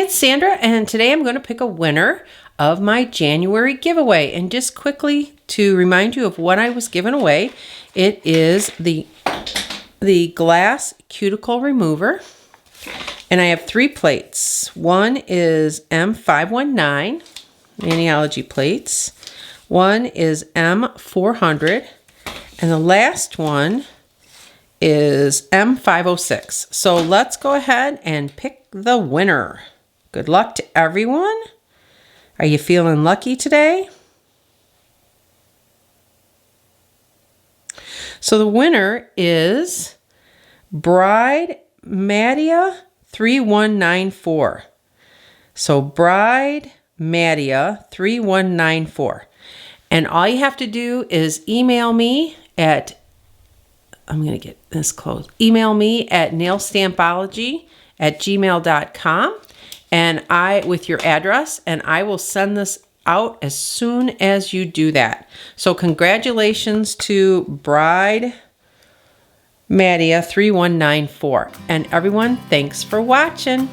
it's Sandra, and today I'm going to pick a winner of my January giveaway. And just quickly to remind you of what I was giving away, it is the glass cuticle remover. And I have 3 plates. One is M519 Maniology plates. One is M400. And the last one is M506. So let's go ahead and pick the winner. Good luck to everyone. Are you feeling lucky today? So the winner is bridemattia 3194. So bridemattia 3194. And all you have to do is email me at, I'm going to get this closed. Email me at nailstampology@gmail.com and with your address, and I will send this out as soon as you do that. So congratulations to bridemattia 3194. And everyone, thanks for watching.